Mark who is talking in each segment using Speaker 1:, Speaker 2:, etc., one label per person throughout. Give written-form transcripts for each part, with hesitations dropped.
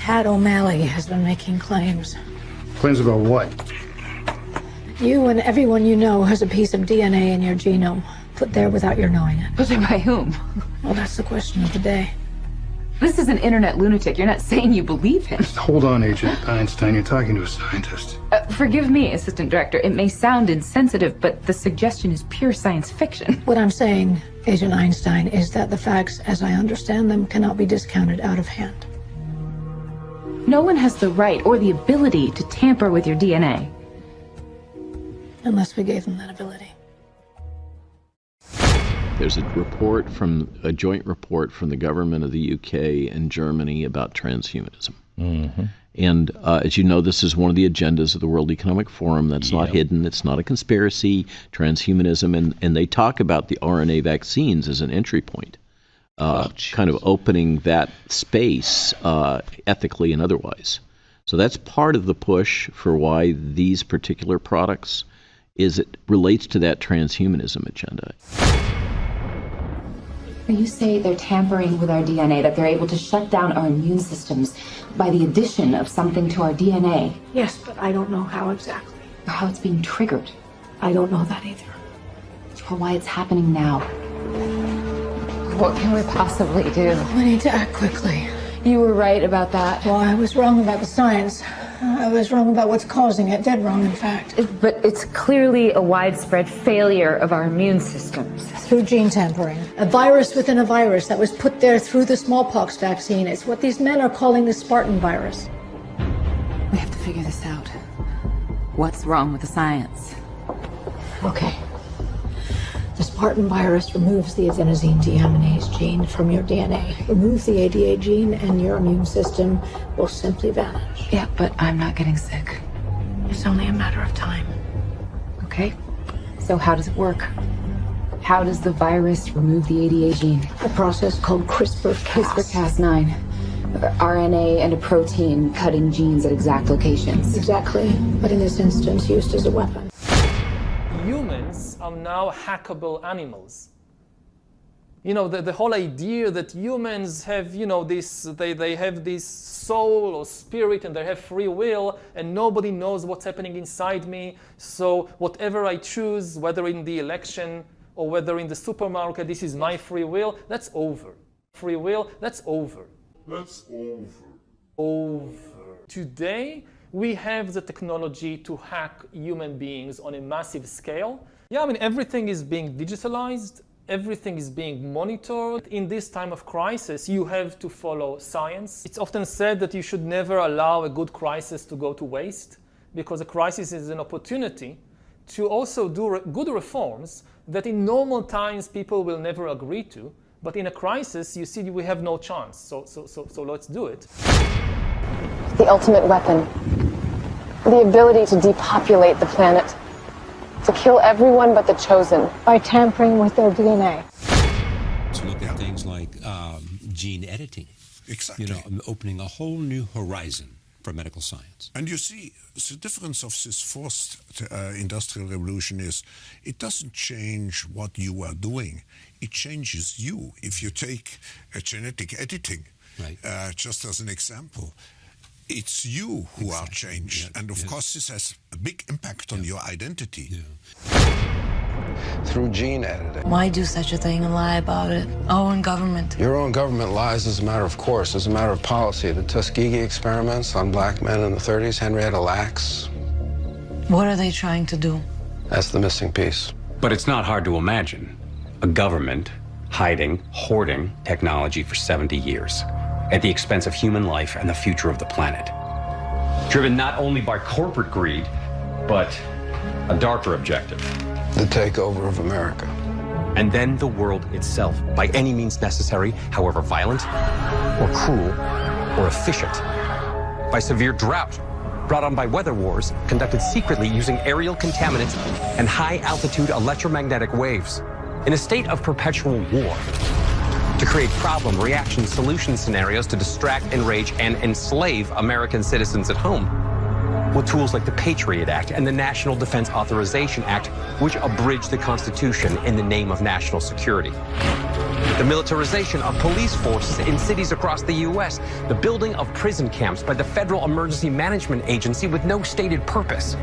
Speaker 1: Pat O'Malley has been making claims.
Speaker 2: Claims about what?
Speaker 1: You and everyone you know has a piece of DNA in your genome, put there without your knowing it.
Speaker 3: Put there by whom?
Speaker 1: Well, that's the question of the day.
Speaker 3: This is an internet lunatic. You're not saying you believe him.
Speaker 2: Hold on, Agent Einstein. You're talking to a scientist.
Speaker 3: Forgive me, Assistant Director. It may sound insensitive, but the suggestion is pure science fiction.
Speaker 1: What I'm saying, Agent Einstein, is that the facts, as I understand them, cannot be discounted out of hand.
Speaker 3: No one has the right or the ability to tamper with your DNA.
Speaker 1: Unless we gave them that ability.
Speaker 4: There's a joint report from the government of the UK and Germany about transhumanism. Mm-hmm. And as you know, this is one of the agendas of the World Economic Forum. That's not hidden. It's not a conspiracy, transhumanism. And they talk about the RNA vaccines as an entry point, kind of opening that space ethically and otherwise. So that's part of the push for why these particular products is it relates to that transhumanism agenda.
Speaker 3: You say they're tampering with our DNA, that they're able to shut down our immune systems by the addition of something to our DNA.
Speaker 1: Yes, but I don't know how exactly.
Speaker 3: Or how it's being triggered.
Speaker 1: I don't know that either.
Speaker 3: Or why it's happening now. What can we possibly do?
Speaker 1: We need to act quickly.
Speaker 3: You were right about that.
Speaker 1: Well, I was wrong about the science. I was wrong about what's causing it. Dead wrong, in fact.
Speaker 3: But it's clearly a widespread failure of our immune systems.
Speaker 1: Through gene tampering. A virus within a virus that was put there through the smallpox vaccine. It's what these men are calling the Spartan virus.
Speaker 3: We have to figure this out. What's wrong with the science?
Speaker 1: Okay. The Spartan virus removes the adenosine deaminase gene from your DNA. Remove the ADA gene and your immune system will simply vanish.
Speaker 3: Yeah, but I'm not getting sick.
Speaker 1: It's only a matter of time.
Speaker 3: Okay. So how does it work? How does the virus remove the ADA gene?
Speaker 1: A process called CRISPR-Cas.
Speaker 3: CRISPR-Cas9. RNA and a protein cutting genes at exact locations.
Speaker 1: Exactly. But in this instance, used as a weapon.
Speaker 5: Humans are now hackable animals. You know, the whole idea that humans have, you know, they have this soul or spirit and they have free will and nobody knows what's happening inside me. So whatever I choose, whether in the election or whether in the supermarket, this is my free will, that's over. Free will, that's over.
Speaker 6: That's over.
Speaker 5: Over. Today, we have the technology to hack human beings on a massive scale. Yeah, I mean, everything is being digitalized. Everything is being monitored. In this time of crisis, you have to follow science. It's often said that you should never allow a good crisis to go to waste, because a crisis is an opportunity to also do good reforms that in normal times people will never agree to. But in a crisis, you see we have no chance. So let's do it.
Speaker 7: The ultimate weapon. The ability to depopulate the planet. To kill everyone but the chosen.
Speaker 1: By tampering with their DNA.
Speaker 8: To look at things like gene editing.
Speaker 6: Exactly.
Speaker 8: You know, opening a whole new horizon for medical science.
Speaker 6: And you see, the difference of this fourth industrial revolution is it doesn't change what you are doing. It changes you. If you take genetic editing,
Speaker 8: right.
Speaker 6: Just as an example, it's you who are changed.
Speaker 8: Yeah.
Speaker 6: And of course, this has a big impact on your identity.
Speaker 9: Through gene editing.
Speaker 10: Why do such a thing and lie about it? Our own government.
Speaker 9: Your own government lies as a matter of course, as a matter of policy. The Tuskegee experiments on black men in the 30s, Henrietta Lacks.
Speaker 10: What are they trying to do?
Speaker 9: That's the missing piece.
Speaker 11: But it's not hard to imagine a government hiding, hoarding technology for 70 years at the expense of human life and the future of the planet. Driven not only by corporate greed, but a darker objective.
Speaker 9: The takeover of America.
Speaker 11: And then the world itself, by any means necessary, however violent, or cruel, or efficient. By severe drought, brought on by weather wars, conducted secretly using aerial contaminants and high-altitude electromagnetic waves. In a state of perpetual war. To create problem, reaction, solution scenarios to distract, enrage, and enslave American citizens at home. with tools like the Patriot Act and the National Defense Authorization Act, which abridge the Constitution in the name of national security. The militarization of police forces in cities across the U.S., the building of prison camps by the Federal Emergency Management Agency with no stated purpose,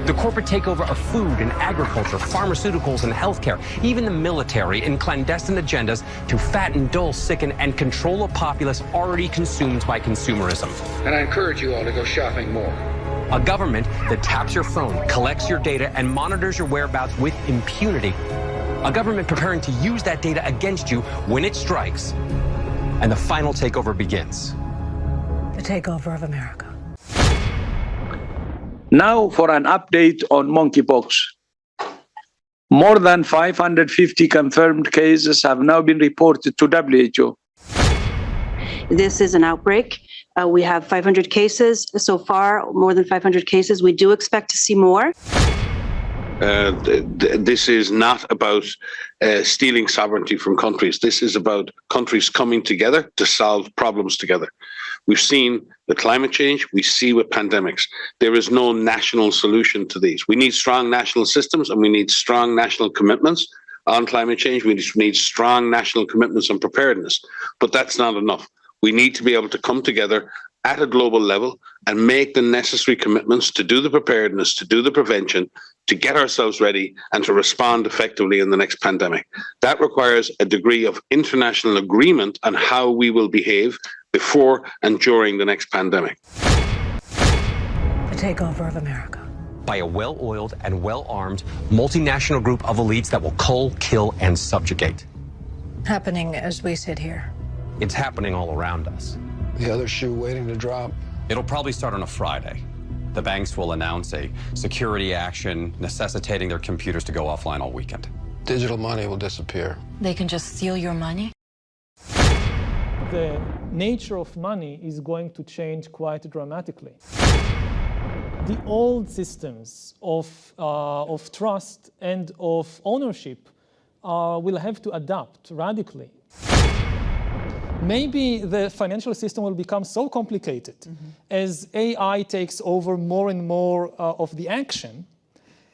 Speaker 11: the corporate takeover of food and agriculture, pharmaceuticals and healthcare, even the military in clandestine agendas to fatten, dull, sicken, and control a populace already consumed by consumerism.
Speaker 12: And I encourage you all to go shopping more.
Speaker 11: A government that taps your phone, collects your data, and monitors your whereabouts with impunity. A government preparing to use that data against you when it strikes. And the final takeover begins.
Speaker 10: The takeover of America.
Speaker 13: Now for an update on monkeypox. More than 550 confirmed cases have now been reported to WHO.
Speaker 14: This is an outbreak. We have 500 cases so far, more than 500 cases. We do expect to see more.
Speaker 15: This is not about stealing sovereignty from countries. This is about countries coming together to solve problems together. We've seen the climate change. We see with pandemics. There is no national solution to these. We need strong national systems and we need strong national commitments on climate change. We need strong national commitments on preparedness. But that's not enough. We need to be able to come together at a global level and make the necessary commitments to do the preparedness, to do the prevention, to get ourselves ready and to respond effectively in the next pandemic. That requires a degree of international agreement on how we will behave before and during the next pandemic.
Speaker 10: The takeover of America.
Speaker 11: By a well-oiled and well-armed multinational group of elites that will cull, kill, and subjugate.
Speaker 10: Happening as we sit here.
Speaker 11: It's happening all around us.
Speaker 9: The other shoe waiting to drop.
Speaker 11: It'll probably start on a Friday. The banks will announce a security action necessitating their computers to go offline all weekend.
Speaker 9: Digital money will disappear.
Speaker 10: They can just steal your money?
Speaker 5: The nature of money is going to change quite dramatically. The old systems of trust and of ownership will have to adapt radically. Maybe the financial system will become so complicated as AI takes over more and more of the action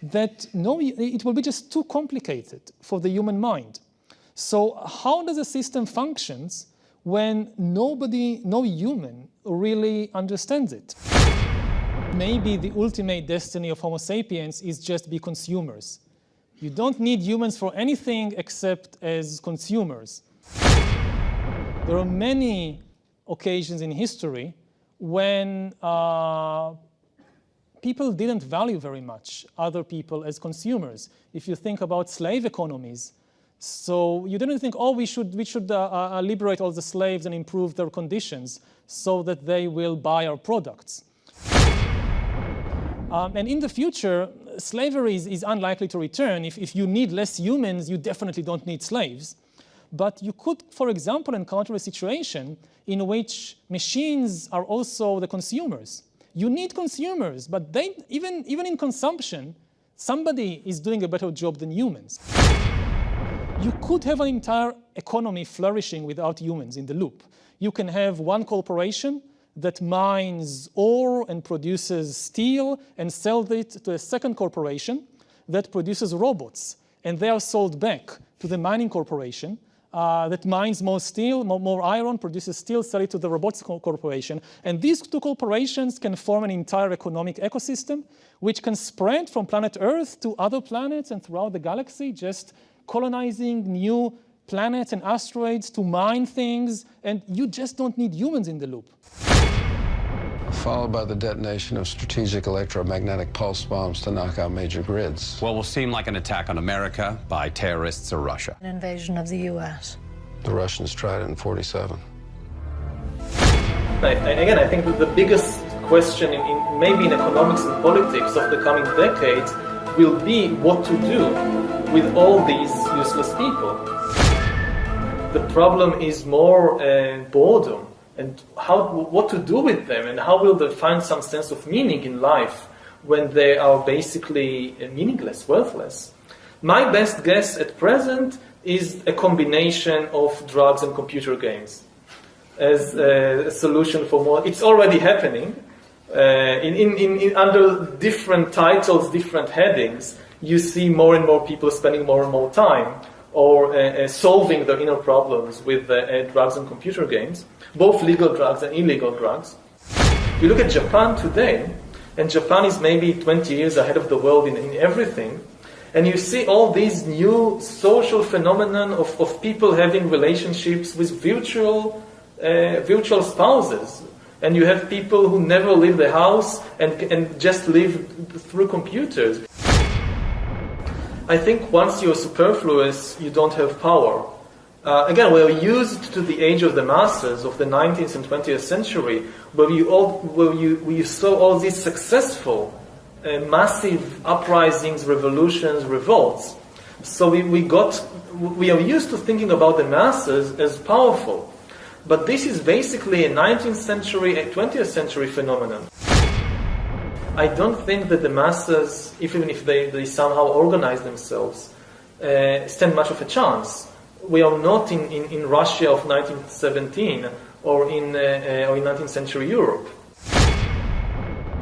Speaker 5: that it will be just too complicated for the human mind. So how does a system functions when no human really understands it? Maybe the ultimate destiny of Homo sapiens is just be consumers. You don't need humans for anything except as consumers. There are many occasions in history when people didn't value very much other people as consumers. If you think about slave economies, so you didn't think, oh, we should liberate all the slaves and improve their conditions so that they will buy our products. And in the future, slavery is unlikely to return. If you need less humans, you definitely don't need slaves. But you could, for example, encounter a situation in which machines are also the consumers. You need consumers, but even in consumption, somebody is doing a better job than humans. You could have an entire economy flourishing without humans in the loop. You can have one corporation that mines ore and produces steel and sells it to a second corporation that produces robots. And they are sold back to the mining corporation that mines more steel, more iron, produces steel, sell it to the robotics corporation. And these two corporations can form an entire economic ecosystem which can spread from planet Earth to other planets and throughout the galaxy, just colonizing new planets and asteroids to mine things, and you just don't need humans in the loop.
Speaker 9: Followed by the detonation of strategic electromagnetic pulse bombs to knock out major grids.
Speaker 11: What will seem like an attack on America by terrorists or Russia.
Speaker 10: An invasion of the U.S.
Speaker 9: The Russians tried it in '47.
Speaker 5: And again, I think that the biggest question maybe in economics and politics of the coming decades will be what to do with all these useless people. The problem is more boredom. And what to do with them, and how will they find some sense of meaning in life when they are basically meaningless, worthless? My best guess at present is a combination of drugs and computer games as a solution for more. It's already happening, Under different titles, different headings, you see more and more people spending more and more time or solving their inner problems with drugs and computer games, both legal drugs and illegal drugs. You look at Japan today, and Japan is maybe 20 years ahead of the world in everything, and you see all these new social phenomenon of people having relationships with virtual spouses. And you have people who never leave the house and just live through computers. I think once you're superfluous, you don't have power. Again, we're used to the age of the masses of the 19th and 20th century, where you saw all these successful, massive uprisings, revolutions, revolts. So we are used to thinking about the masses as powerful. But this is basically a 19th century, a 20th century phenomenon. I don't think that the masses, even if they somehow organize themselves, stand much of a chance. We are not in Russia of 1917 or in 19th century Europe.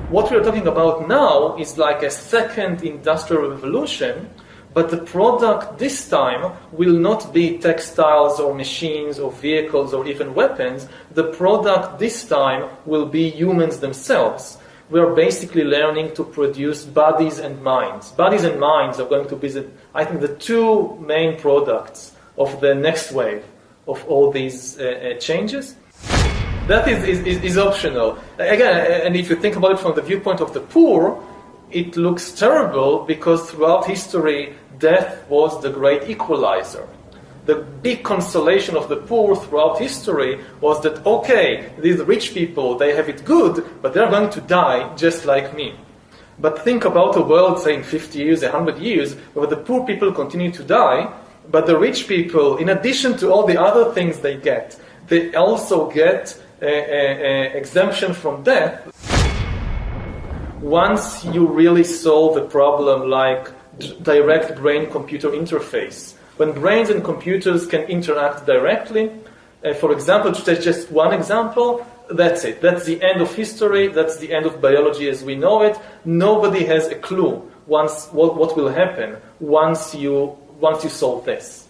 Speaker 5: What we are talking about now is like a second industrial revolution, but the product this time will not be textiles or machines or vehicles or even weapons. The product this time will be humans themselves. We are basically learning to produce bodies and minds. Bodies and minds are going to be, I think, the two main products of the next wave of all these changes. That is optional. Again, and if you think about it from the viewpoint of the poor, it looks terrible because throughout history, death was the great equalizer. The big consolation of the poor throughout history was that, okay, these rich people, they have it good, but they're going to die just like me. But think about a world, say, in 50 years, 100 years, where the poor people continue to die, but the rich people, in addition to all the other things they also get exemption from death. Once you really solve a problem like direct brain-computer interface, when brains and computers can interact directly, for example, to take just one example, that's it. That's the end of history. That's the end of biology as we know it. Nobody has a clue what will happen once you solve this.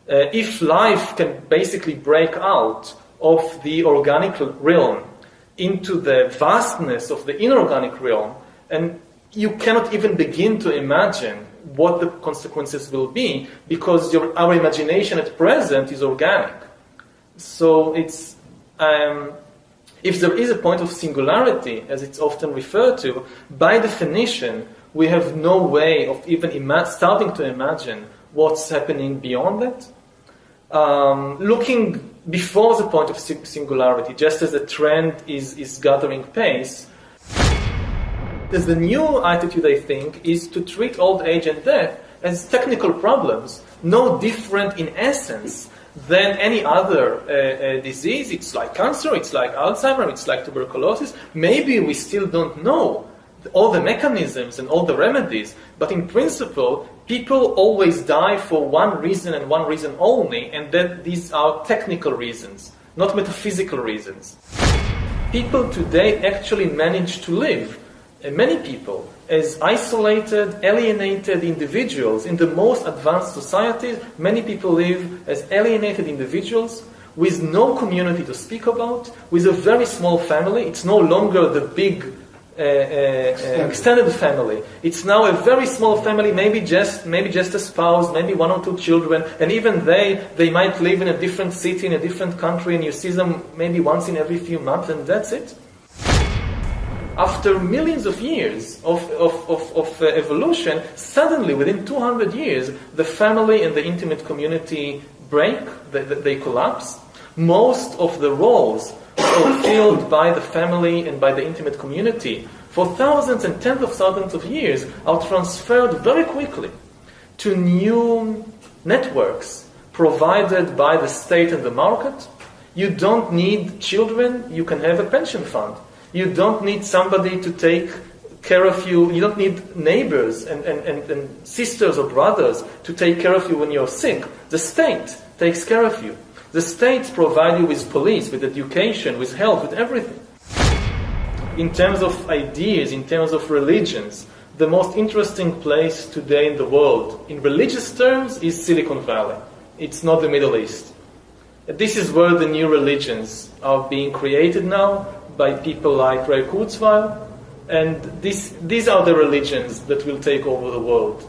Speaker 5: If life can basically break out of the organic realm into the vastness of the inorganic realm, and you cannot even begin to imagine what the consequences will be because our imagination at present is organic. So it's if there is a point of singularity, as it's often referred to, by definition, we have no way of even starting to imagine what's happening beyond that. Looking before the point of singularity, just as the trend is gathering pace, the new attitude, I think, is to treat old age and death as technical problems, no different in essence than any other disease. It's like cancer, it's like Alzheimer, it's like tuberculosis. Maybe we still don't know all the mechanisms and all the remedies, but in principle, people always die for one reason and one reason only, and that these are technical reasons, not metaphysical reasons. People today actually manage to live, many people, as isolated, alienated individuals. In the most advanced societies, many people live as alienated individuals with no community to speak about, with a very small family. It's no longer the big extended family. It's now a very small family, maybe just a spouse, maybe one or two children, and even they might live in a different city, in a different country, and you see them maybe once in every few months, and that's it. After millions of years of evolution, suddenly within 200 years, the family and the intimate community break, they collapse. Most of the roles fulfilled by the family and by the intimate community for thousands and tens of thousands of years are transferred very quickly to new networks provided by the state and the market. You don't need children, you can have a pension fund. You don't need somebody to take care of you. You don't need neighbors and sisters or brothers to take care of you when you're sick. The state takes care of you. The states provide you with police, with education, with health, with everything. in terms of ideas, in terms of religions, the most interesting place today in the world, in religious terms, is Silicon Valley. It's not the Middle East. This is where the new religions are being created now by people like Ray Kurzweil, and these are the religions that will take over the world.